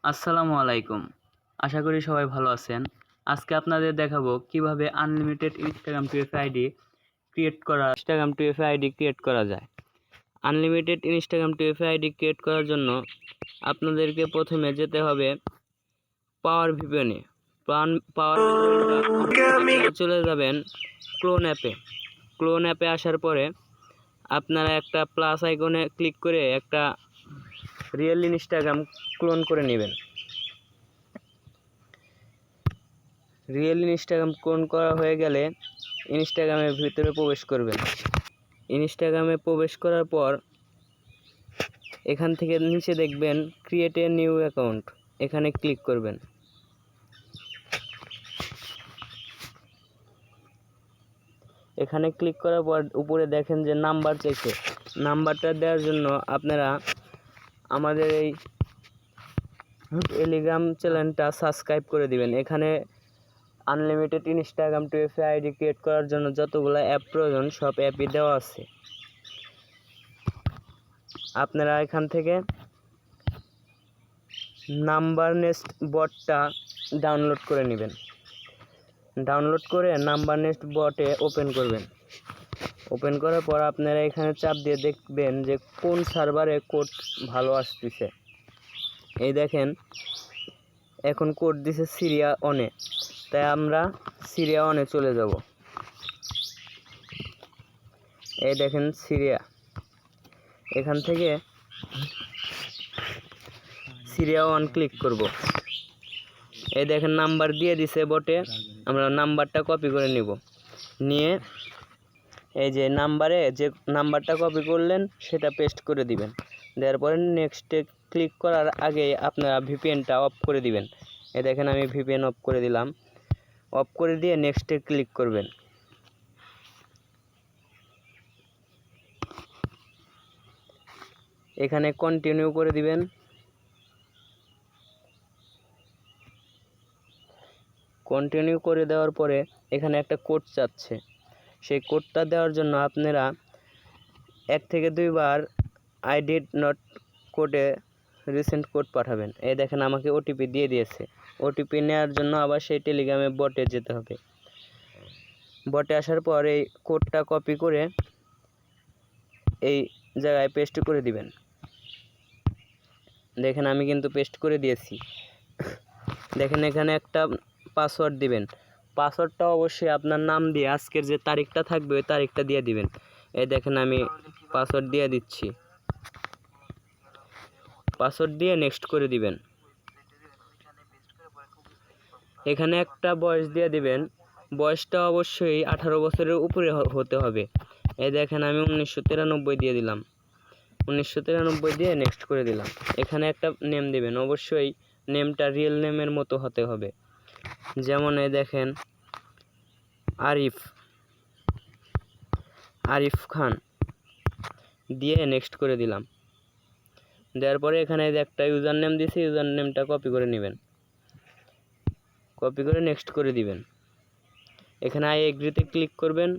আসসালামু আলাইকুম। আশা করি সবাই ভালো আছেন। আজকে আপনাদের দেখাবো কিভাবে আনলিমিটেড ইনস্টাগ্রাম টুইএফএ আইডি ক্রিয়েট করা যায়। আনলিমিটেড ইনস্টাগ্রাম টুইএফএ আইডি ক্রিয়েট করার জন্য আপনাদেরকে প্রথমে যেতে হবে পাওয়ার ভিপিএনে। চলে যাবেন ক্লোন অ্যাপে আসার পরে আপনারা একটা প্লাস আইকনে ক্লিক করে একটা রিয়েল ইনস্টাগ্রাম ক্লোন করে নেবেন। রিয়েল ইনস্টাগ্রাম ক্লোন করা হয়ে গেলে ইনস্টাগ্রামের ভিতরে প্রবেশ করবেন। ইনস্টাগ্রামে প্রবেশ করার পর এখান থেকে নিচে দেখবেন ক্রিয়েট এ নিউ অ্যাকাউন্ট, এখানে ক্লিক করবেন। এখানে ক্লিক করার পর উপরে দেখেন যে নাম্বার চেয়েছে। নাম্বারটা দেওয়ার জন্য আপনারা আমাদের এই টেলিগ্রাম চ্যানেলটা সাবস্ক্রাইব করে দিবেন। এখানে আনলিমিটেড ইনস্টাগ্রাম টুইএফএ আইডি ক্রিয়েট করার জন্য যতগুলো অ্যাপ প্রয়োজন সব অ্যাপই দেওয়া আছে। আপনারা এখান থেকে নাম্বার নেস্ট বটটা ডাউনলোড করে নেবেন। ডাউনলোড করে নাম্বার নেস্ট বটে ওপেন করবেন। ওপেন করার পর আপনারা এখানে চাপ দিয়ে দেখবেন যে কোন সার্ভারে কোড ভালো আসতেছে। এই দেখেন এখন কোড দিছে সিরিয়া অনে, তাই আমরা সিরিয়া অনে চলে যাব। এই দেখেন সিরিয়া, এখান থেকে সিরিয়া ওয়ান ক্লিক করব। এই দেখেন নাম্বার দিয়ে দিছে বটে, আমরা নাম্বারটা কপি করে নিব। নিয়ে এই যে যে নাম্বারটা কপি করলেন সেটা পেস্ট করে দিবেন। দেওয়ার পরে নেক্সটে ক্লিক করার আগে আপনারা ভিপিএনটা অফ করে দিবেন। এই দেখেন আমি ভিপিএন অফ করে দিলাম। অফ করে দিয়ে নেক্সটে ক্লিক করবেন। এখানে কন্টিনিউ করে দিবেন। কন্টিনিউ করে দেওয়ার পরে এখানে একটা কোড চাচ্ছে। সেই কোডটা দেওয়ার জন্য আপনারা 1 থেকে 2 বার আই ডিড নট কোডে রিসেন্ট কোড পাঠাবেন। এই দেখেন আমাকে ওটিপি দিয়ে দিয়েছে। ওটিপি নেওয়ার জন্য আবার সেই টেলিগ্রামে বটে যেতে হবে। বটে আসার পর এই কোডটা কপি করে এই জায়গায় পেস্ট করে দিবেন। দেখেন আমি কিন্তু পেস্ট করে দিয়েছি। দেখেন এখানে একটা পাসওয়ার্ড দিবেন। পাসওয়ার্ডটা অবশ্যই আপনার নাম দিয়ে আজকের যে তারিখটা থাকবে ওই তারিখটা দিয়ে দিবেন। এই দেখেন আমি পাসওয়ার্ড দিয়ে দিচ্ছি। পাসওয়ার্ড দিয়ে নেক্সট করে দিবেন। এখানে একটা বয়স দিয়ে দিবেন। বয়সটা অবশ্যই 18 বছরের উপরে হতে হবে। এই দেখেন আমি 1993 দিয়ে দিলাম। 1993 দিয়ে নেক্সট করে দিলাম। এখানে একটা নেম দিবেন, অবশ্যই নেমটা রিয়েল নেমের মতো হতে হবে। যেমন এই দেখেন আরিফ খান দিয়ে নেক্সট করে দিলাম। দেওয়ার পরে এখানে একটা ইউজার নেম দিয়েছি, ইউজার নেমটা কপি করে নেবেন। কপি করে নেক্সট করে দিবেন। এখানে আই এগ্রিতে ক্লিক করবেন।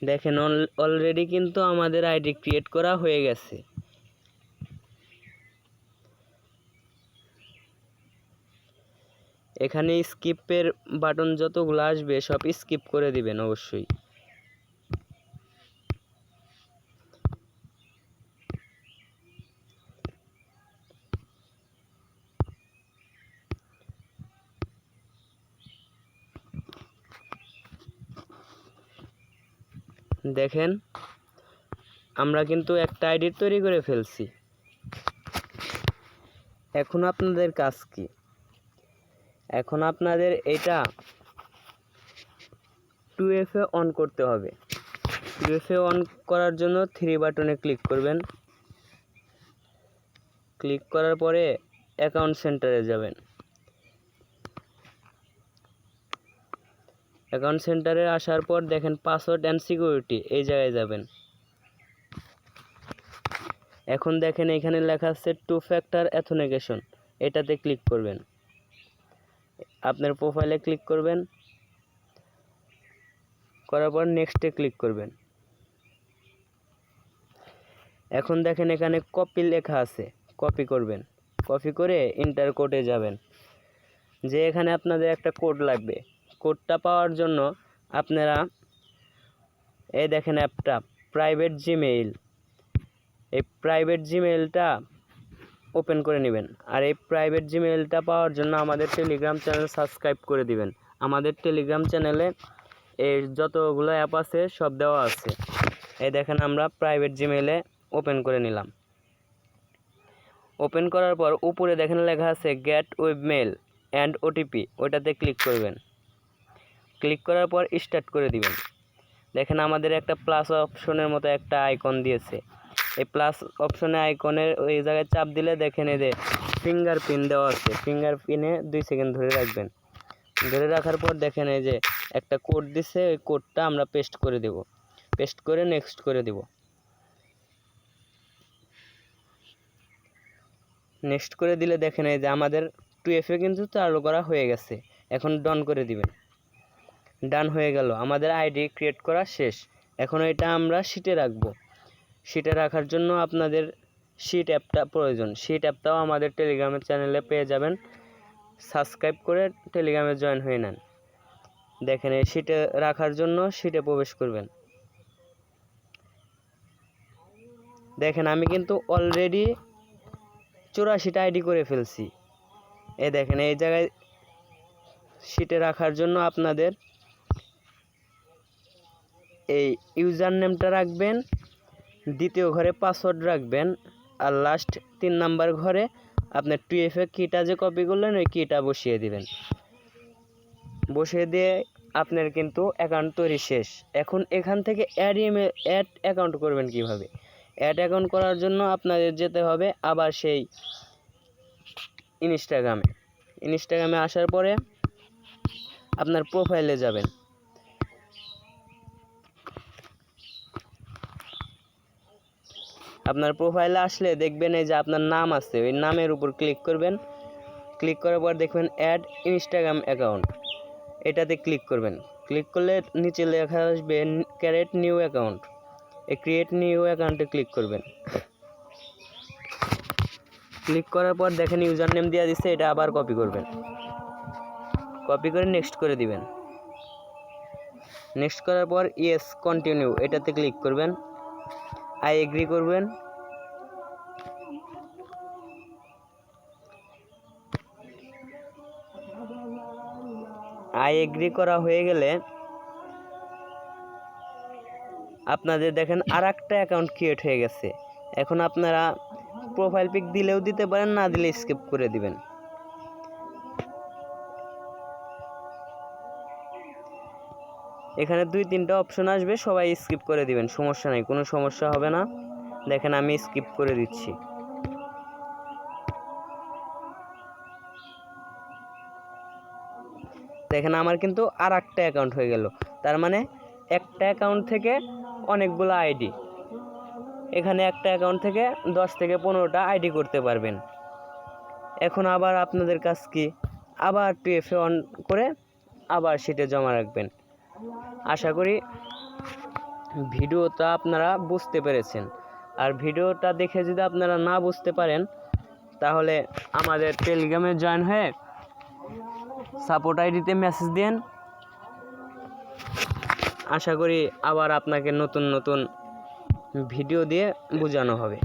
দেখেন অলরেডি কিন্তু আমাদের আইডি ক্রিয়েট করা হয়ে গেছে। এখানে স্কিপের বাটন যতগুলো আসবে সব স্কিপ করে দিবেন অবশ্যই। দেখেন আমরা কিন্তু একটা আইডি তৈরি করে ফেলছি। এখন আপনাদের কাজ কি? এখন আপনাদের এটা 2FA অন করতে হবে। 2FA অন করার জন্য 3 বাটনে ক্লিক করবেন। ক্লিক করার পরে অ্যাকাউন্ট সেন্টারে যাবেন। অ্যাকাউন্ট সেন্টারে আসার পর দেখেন পাসওয়ার্ড অ্যান্ড সিকিউরিটি, এই জায়গায় যাবেন। এখন দেখেন এখানে লেখা আছে 2 ফ্যাক্টর অথেন্টিকেশন, এটাতে ক্লিক করবেন। আপনার প্রোফাইলে ক্লিক করবেন, করার পর নেক্সটে ক্লিক করবেন। এখন দেখেন এখানে কপি লেখা আছে, কপি করবেন। কপি করে ইন্টার কোডে যাবেন, যে এখানে আপনাদের একটা কোড লাগবে। কোডটা পাওয়ার জন্য আপনারা এই দেখেন অ্যাপটা প্রাইভেট জিমেইল, এই প্রাইভেট জিমেইলটা ওপেন করে নেবেন। আর এই প্রাইভেট জিমেইলটা পাওয়ার জন্য আমাদের টেলিগ্রাম চ্যানেল সাবস্ক্রাইব করে দিবেন। আমাদের টেলিগ্রাম চ্যানেলে এই যতগুলো অ্যাপ আছে সব দেওয়া আছে। এই দেখেন আমরা প্রাইভেট জিমেইলে ওপেন করে নিলাম। ওপেন করার পর উপরে দেখেন লেখা আছে get web mail and OTP, ওইটাতে ক্লিক করবেন। ক্লিক করার পর স্টার্ট করে দিবেন। দেখেন আমাদের একটা প্লাস অপশনের মতো একটা আইকন দিয়েছে। এই প্লাস অপশনে আইকনের ওই জায়গায় চাপ দিলে দেখেন এই যে ফিঙ্গারপ্রিন্ট দেওয়া আছে, ফিঙ্গারপ্রিন্টে 2 সেকেন্ড ধরে রাখবেন। ধরে রাখার পর দেখেন এই যে একটা কোড দিছে, ওই কোডটা আমরা পেস্ট করে দেব। পেস্ট করে নেক্সট করে দেব। নেক্সট করে দিলে দেখেন এই যে আমাদের 2FA কিন্তু চালু করা হয়ে গেছে। এখন ডান করে দিবেন। ডান হয়ে গেল, আমাদের আইডি ক্রিয়েট করা শেষ। এখন এটা আমরা শিটে রাখবো। শিটে রাখার জন্য আপনাদের শিট অ্যাপটা প্রয়োজন। শিট অ্যাপটাও আমাদের টেলিগ্রামের চ্যানেলে পেয়ে যাবেন। সাবস্ক্রাইব করে টেলিগ্রামে জয়েন হয়ে নেন। দেখেন এই শিটে রাখার জন্য শিটে প্রবেশ করবেন। দেখেন আমি কিন্তু অলরেডি 84টা আইডি করে ফেলছি। এই দেখেন এই জায়গায় শিটে রাখার জন্য আপনাদের এই ইউজার নেমটা রাখবেন, দ্বিতীয় ঘরে পাসওয়ার্ড রাখবেন, আর লাস্ট 3 নাম্বার ঘরে আপনার 2FA কিটা যে কপি করলেন ওই কিটা বসিয়ে দিবেন। বসিয়ে দিয়ে আপনার কিন্তু অ্যাকাউন্ট তৈরি শেষ। এখন এখান থেকে অ্যাড অ্যাকাউন্ট করবেন কিভাবে? অ্যাড অ্যাকাউন্ট করার জন্য আপনাদের যেতে হবে আবার সেই ইনস্টাগ্রামে আসার পরে আপনার প্রোফাইলে যাবেন। আপনার প্রোফাইলে আসলে দেখবেন এই যে আপনার নাম আছে, ওই নামের উপর ক্লিক করবেন। ক্লিক করার পর দেখবেন অ্যাড ইনস্টাগ্রাম অ্যাকাউন্ট, এটাতে ক্লিক করবেন। ক্লিক করলে নিচে লেখা আসবে ক্রিয়েট নিউ অ্যাকাউন্ট। এই ক্রিয়েট নিউ অ্যাকাউন্টে ক্লিক করবেন। ক্লিক করার পর দেখেন ইউজার নেম দেওয়া দিচ্ছে, এটা আবার কপি করবেন। কপি করে নেক্সট করে দিবেন। নেক্সট করার পর ইয়েস কন্টিনিউ এটাতে ক্লিক করবেন। আই এগ্রি করবেন। আই এগ্রি করা হয়ে গেলে আপনাদের দেখেন আরেকটা অ্যাকাউন্ট ক্রিয়েট হয়ে গেছে। এখন আপনারা প্রোফাইল পিক দিলেও দিতে পারেন, না দিলে স্কিপ করে দিবেন। এখানে 2-3টা অপশন আসবে, সবাই স্কিপ করে দিবেন, সমস্যা নাই, কোনো সমস্যা হবে না। দেখেন আমি স্কিপ করে দিচ্ছি। দেখেন আমার কিন্তু আরেকটা অ্যাকাউন্ট হয়ে গেল। তার মানে একটা অ্যাকাউন্ট থেকে অনেকগুলো আইডি, এখানে একটা অ্যাকাউন্ট থেকে 10 থেকে 15টা আইডি করতে পারবেন। এখন আবার আপনাদের কাজ কি, আবার 2FA অন করে আবার শিটে জমা রাখবেন। আশা করি ভিডিওটা আপনারা বুঝতে পেরেছেন। আর ভিডিওটা দেখে যদি আপনারা না বুঝতে পারেন তাহলে আমাদের টেলিগ্রামে জয়েন হয়ে সাপোর্ট আইডিতে মেসেজ দেন। আশা করি আবার আপনাকে নতুন নতুন ভিডিও দিয়ে বোঝানো হবে।